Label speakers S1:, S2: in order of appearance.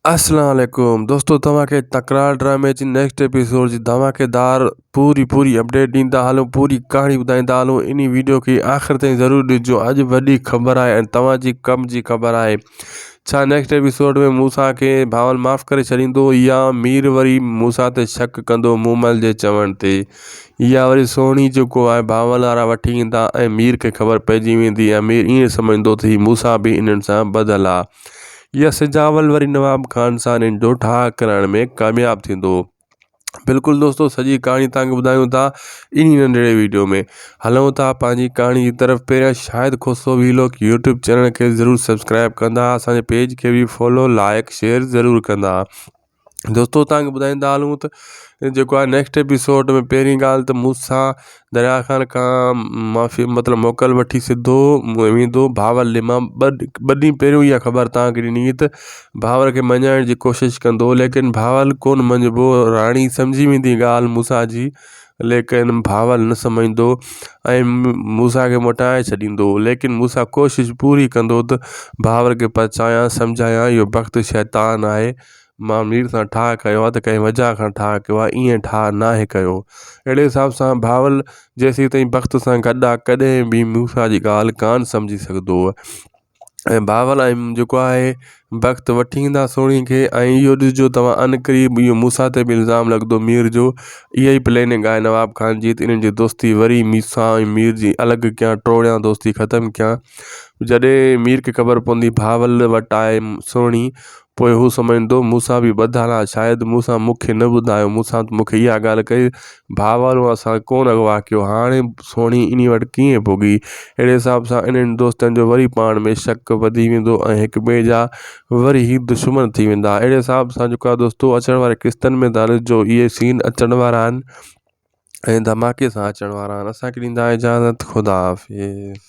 S1: अस्सलाम वालेकुम दोस्तों, तव्हांखे तकरार ड्रामे जी नेक्स्ट एपिसोड जी धमाकेदार पूरी अपडेट ॾींदा हलूं, पूरी कहानी ॿुधाईंदा हलूं। इन वीडियो खे आख़िर ताईं ज़रूरु ॾिसजो। अॼु वॾी ख़बर आहे ऐं तव्हांजी कम जी ख़बर आहे। छा नेक्स्ट एपिसोड में मूसा खे भावल माफ़ करे छॾींदो या मीर वरी मूसा ते शक कंदो मूमल जे चवण ते, या वरी सोणी जेको आहे भावल वारा वठी ईंदा ऐं मीर खे ख़बर पइजी वेंदी ऐं मीर ईअं सम्झंदो त हीउ मूसा बि इन्हनि सां ॿधल आहे, या सिजावल वरी नवाब खान सां इन्हनि जो ठाह करण में कामयाबु थींदो। बिल्कुलु दोस्तों, सॼी कहानी तव्हांखे ॿुधायूं था इन नंढिड़े वीडियो में। हलूं था पंहिंजी कहानी जी तरफ़। पहिरियां शायदि खोसो वीलोग यूट्यूब चैनल खे ज़रूरु सब्सक्राइब कंदा, असांजे पेज खे बि फॉलो लाइक शेयर ज़रूरु कंदा। दोस्तों, तव्हांखे ॿुधाईंदा हलूं त जेको आहे नेक्स्ट एपिसोड में पहिरीं ॻाल्हि त मूसा दरिया खां माफ़ी मतिलबु मोकल वठी सिधो वेंदो भावल ॾे। मां ॿ ॾींहं पहिरियों इहा ख़बर तव्हांखे ॾिनी त भावर खे मञाइण जी कोशिशि कंदो, लेकिन भावल कोन मञिबो। राणी सम्झी वेंदी ॻाल्हि मूसा जी, लेकिन भावल न सम्झंदो ऐं मूसा खे मोटाए छॾींदो। लेकिन मूसा कोशिशि पूरी कंदो त भावर खे पचायां सम्झायां इहो भक्त शैतान आहे, मां मीर सां ठाह कयो आहे त कंहिं वजह खां ठाह कयो आहे, ईअं ठाह नाहे कयो। अहिड़े हिसाब सां भावल जेसीं ताईं भक्त सां गॾु आहे कॾहिं बि मूसा जी ॻाल्हि कान सम्झी सघंदो। ऐं भावल ऐं जेको आहे भक्त वठी ईंदा सोणी खे। ऐं इहो ॾिसजो तव्हां अनकरीब इहो मूसा ते बि इल्ज़ाम लॻंदो मीर जो। इहा ई प्लेनिंग आहे नवाब खान जी त इन्हनि जी दोस्ती वरी मूसा ऐं मीर जी अलॻि कयां, टोड़ियां दोस्ती ख़तमु कयां। जॾहिं मीर खे ख़बर पवंदी भावल वटि आहे सोणी, पोइ हू सम्झंदो मूसा बि ॿधल आहे। शायदि मूसा मूंखे न ॿुधायो, मूसा मूंखे इहा ॻाल्हि कई, भावल असां कोन अॻवा कयो, हाणे सोणी इन वटि कीअं पुगी। अहिड़े हिसाब सां इन्हनि दोस्तनि जो वरी पाण में शक वधी वेंदो ऐं हिक ॿिए जा वरी ही दुश्मन थी वेंदा। अहिड़े हिसाब सां जेको आहे दोस्तों अचण वारे किस्तनि में था ॾिसजो, इहे सीन अचण वारा आहिनि ऐं धमाके सां अचण वारा आहिनि। असांखे ॾींदा इजाज़त, ख़ुदा हाफ़िज़।